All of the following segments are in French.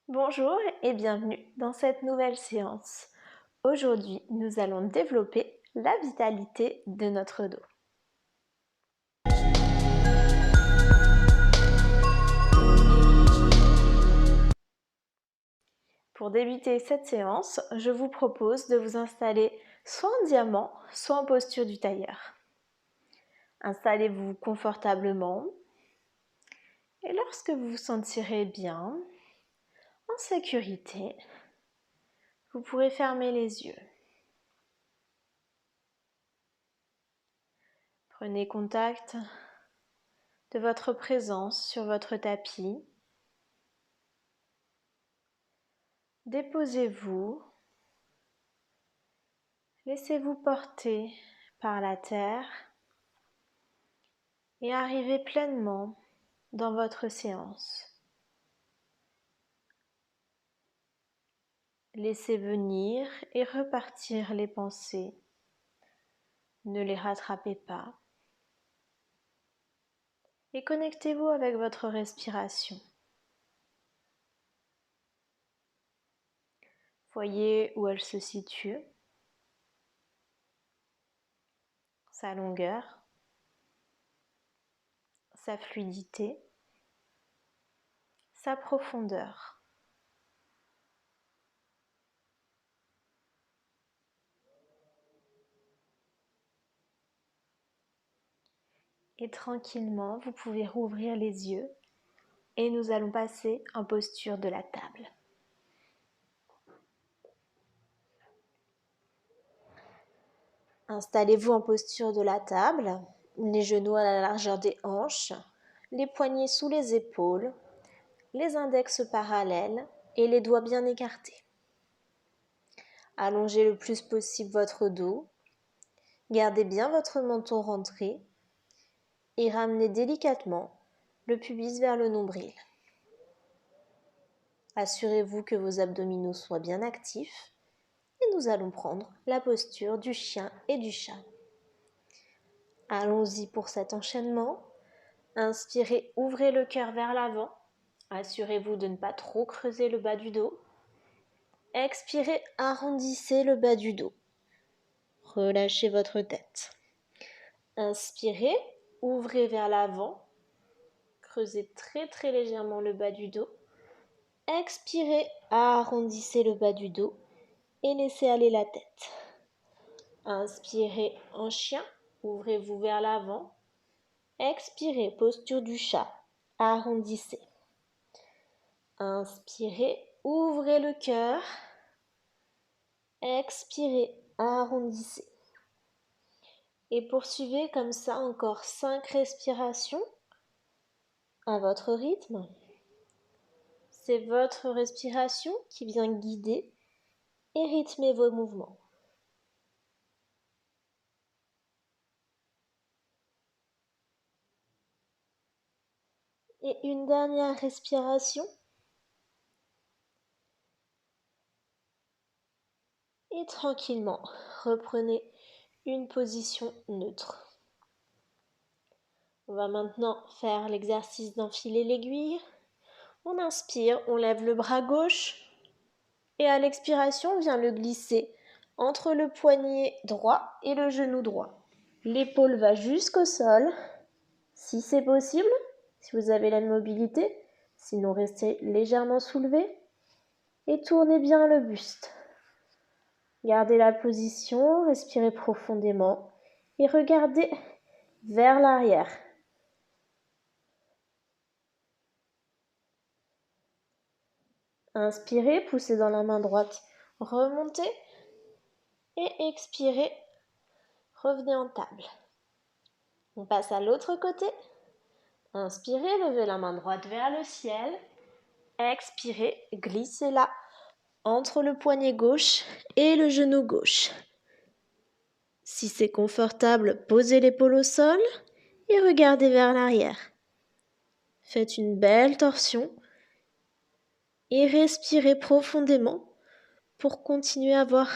Bonjour et bienvenue dans cette nouvelle séance. Aujourd'hui, nous allons développer la vitalité de notre dos. Pour débuter cette séance, je vous propose de vous installer soit en diamant, soit en posture du tailleur. Installez-vous confortablement et lorsque vous vous sentirez bien, en sécurité, vous pourrez fermer les yeux. Prenez contact de votre présence sur votre tapis. Déposez-vous, laissez-vous porter par la terre et arrivez pleinement dans votre séance. Laissez venir et repartir les pensées. Ne les rattrapez pas. Et connectez-vous avec votre respiration. Voyez où elle se situe, sa longueur, sa fluidité, sa profondeur. Et tranquillement, vous pouvez rouvrir les yeux et nous allons passer en posture de la table. Installez-vous en posture de la table, les genoux à la largeur des hanches, les poignets sous les épaules, les index parallèles et les doigts bien écartés. Allongez le plus possible votre dos, gardez bien votre menton rentré et ramenez délicatement le pubis vers le nombril. Assurez-vous que vos abdominaux soient bien actifs et nous allons prendre la posture du chien et du chat. Allons-y pour cet enchaînement. Inspirez, ouvrez le cœur vers l'avant. Assurez-vous de ne pas trop creuser le bas du dos. Expirez, arrondissez le bas du dos. Relâchez votre tête. Inspirez, ouvrez vers l'avant. Creusez très légèrement le bas du dos. Expirez, arrondissez le bas du dos et laissez aller la tête. Inspirez en chien, ouvrez-vous vers l'avant. Expirez, posture du chat, arrondissez. Inspirez, ouvrez le cœur. Expirez, arrondissez. Et poursuivez comme ça encore 5 respirations à votre rythme. C'est votre respiration qui vient guider et rythmer vos mouvements. Et une dernière respiration. Et tranquillement, reprenez une position neutre. On va maintenant faire l'exercice d'enfiler l'aiguille. On inspire, on lève le bras gauche et à l'expiration, on vient le glisser entre le poignet droit et le genou droit. L'épaule va jusqu'au sol, si c'est possible, si vous avez la mobilité, sinon restez légèrement soulevé et tournez bien le buste. Gardez la position, respirez profondément et regardez vers l'arrière. Inspirez, poussez dans la main droite, remontez et expirez, revenez en table. On passe à l'autre côté. Inspirez, levez la main droite vers le ciel. Expirez, glissez-la entre le poignet gauche et le genou gauche. Si c'est confortable, posez l'épaule au sol et regardez vers l'arrière. Faites une belle torsion et respirez profondément pour continuer à avoir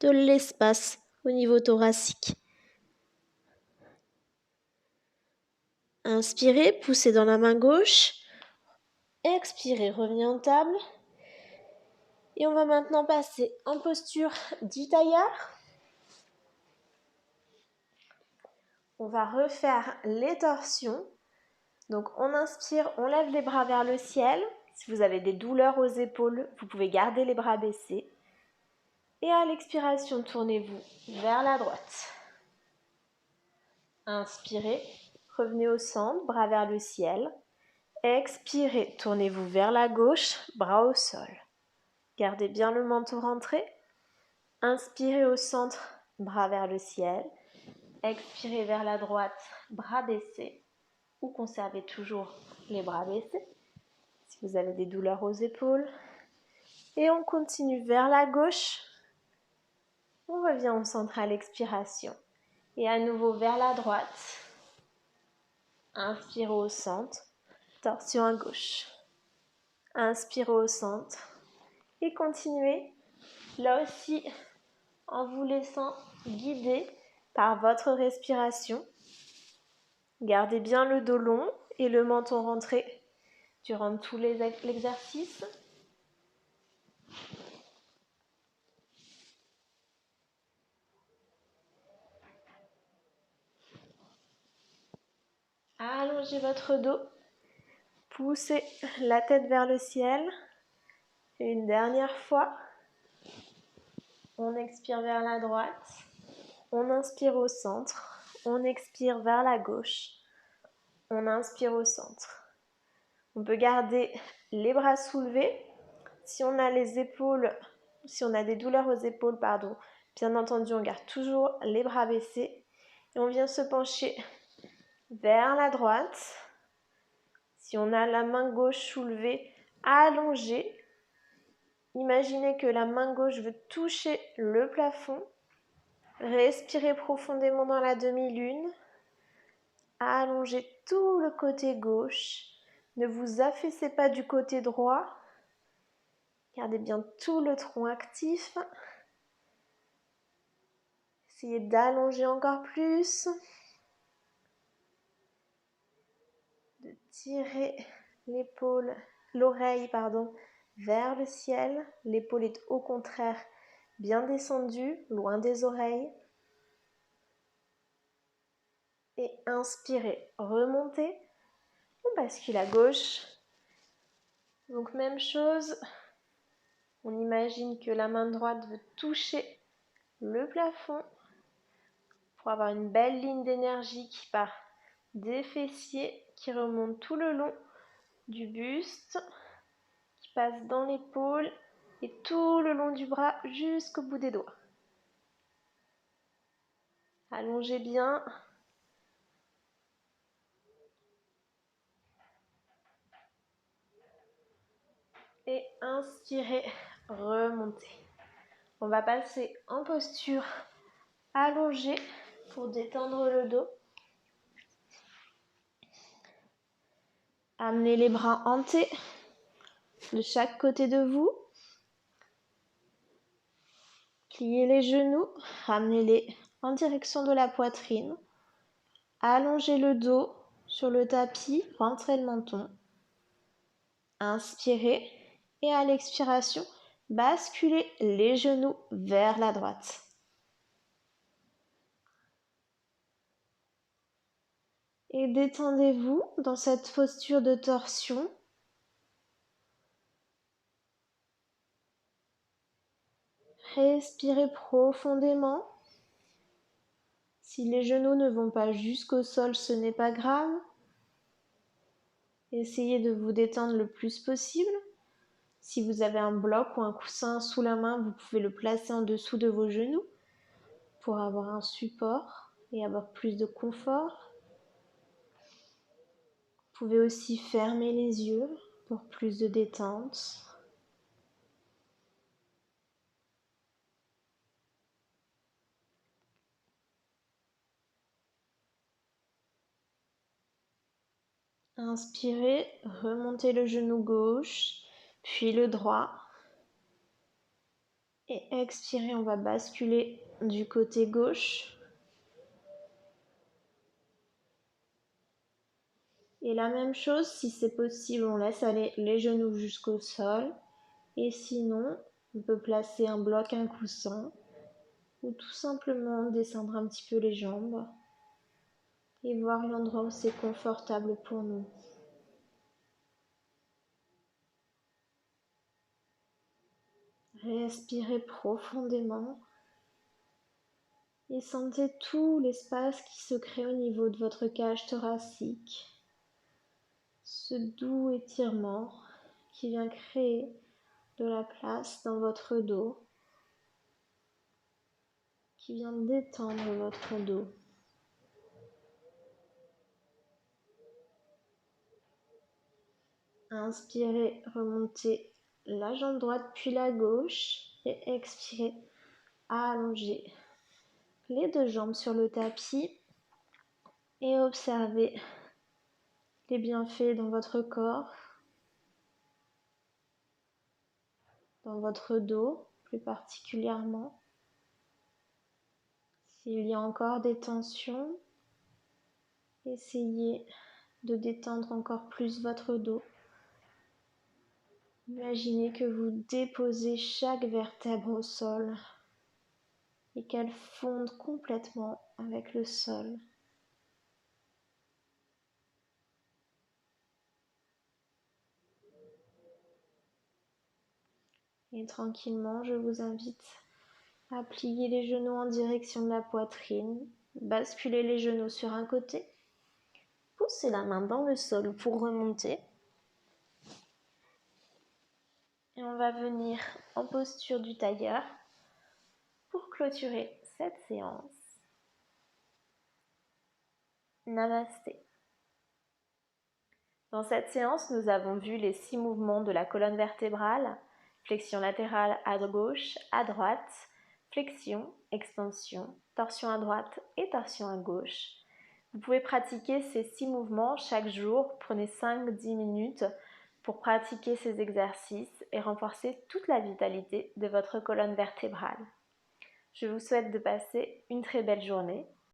de l'espace au niveau thoracique. Inspirez, poussez dans la main gauche. Expirez, revenez en table. Et on va maintenant passer en posture du tailleur. On va refaire les torsions. Donc on inspire, on lève les bras vers le ciel. Si vous avez des douleurs aux épaules, vous pouvez garder les bras baissés. Et à l'expiration, tournez-vous vers la droite. Inspirez, revenez au centre, bras vers le ciel. Expirez, tournez-vous vers la gauche, bras au sol. Gardez bien le menton rentré. Inspirez au centre, bras vers le ciel. Expirez vers la droite, bras baissés. Ou conservez toujours les bras baissés si vous avez des douleurs aux épaules. Et on continue vers la gauche. On revient au centre à l'expiration. Et à nouveau vers la droite. Inspirez au centre. Torsion à gauche. Inspirez au centre. Et continuez, là aussi, en vous laissant guider par votre respiration. Gardez bien le dos long et le menton rentré durant tout l'exercice. Allongez votre dos. Poussez la tête vers le ciel. Et une dernière fois. On expire vers la droite. On inspire au centre. On expire vers la gauche. On inspire au centre. On peut garder les bras soulevés. Si on a les épaules, si on a des douleurs aux épaules, bien entendu, on garde toujours les bras baissés. Et on vient se pencher vers la droite. Si on a la main gauche soulevée, allongée. Imaginez que la main gauche veut toucher le plafond. Respirez profondément dans la demi-lune. Allongez tout le côté gauche. Ne vous affaissez pas du côté droit. Gardez bien tout le tronc actif. Essayez d'allonger encore plus. De tirer l'oreille vers le ciel. L'épaule est au contraire bien descendue, loin des oreilles. Et inspirez, remontez. On bascule à gauche. Donc même chose. On imagine que la main droite veut toucher le plafond pour avoir une belle ligne d'énergie qui part des fessiers, qui remonte tout le long du buste, qui passe dans l'épaule et tout le long du bras jusqu'au bout des doigts. Allongez bien. Et inspirez, remontez. On va passer en posture allongée pour détendre le dos. Amenez les bras en T de chaque côté de vous. Pliez les genoux, ramenez-les en direction de la poitrine. Allongez le dos sur le tapis, rentrez le menton. Inspirez et à l'expiration, basculez les genoux vers la droite. Et détendez-vous dans cette posture de torsion. Respirez profondément. Si les genoux ne vont pas jusqu'au sol, ce n'est pas grave. Essayez de vous détendre le plus possible. Si vous avez un bloc ou un coussin sous la main, vous pouvez le placer en dessous de vos genoux pour avoir un support et avoir plus de confort. Vous pouvez aussi fermer les yeux pour plus de détente. Inspirez, remontez le genou gauche, puis le droit. Et expirez, on va basculer du côté gauche. Et la même chose, si c'est possible, on laisse aller les genoux jusqu'au sol. Et sinon, On peut placer un bloc, un coussin, ou tout simplement descendre un petit peu les jambes et voir l'endroit où c'est confortable pour nous. Respirez profondément et sentez tout l'espace qui se crée au niveau de votre cage thoracique. Ce doux étirement qui vient créer de la place dans votre dos, qui vient détendre votre dos. Inspirez, remontez la jambe droite puis la gauche et expirez, allongez les deux jambes sur le tapis et observez les bienfaits dans votre corps, dans votre dos plus particulièrement. S'il y a encore des tensions, essayez de détendre encore plus votre dos. Imaginez que vous déposez chaque vertèbre au sol et qu'elle fonde complètement avec le sol. Et tranquillement, je vous invite à plier les genoux en direction de la poitrine, basculer les genoux sur un côté, pousser la main dans le sol pour remonter. Et on va venir en posture du tailleur pour clôturer cette séance. Namasté. Dans cette séance, nous avons vu les 6 mouvements de la colonne vertébrale, flexion latérale à gauche, à droite, flexion, extension, torsion à droite et torsion à gauche. Vous pouvez pratiquer ces 6 mouvements chaque jour. Prenez 5-10 minutes pour pratiquer ces exercices et renforcer toute la vitalité de votre colonne vertébrale. Je vous souhaite de passer une très belle journée.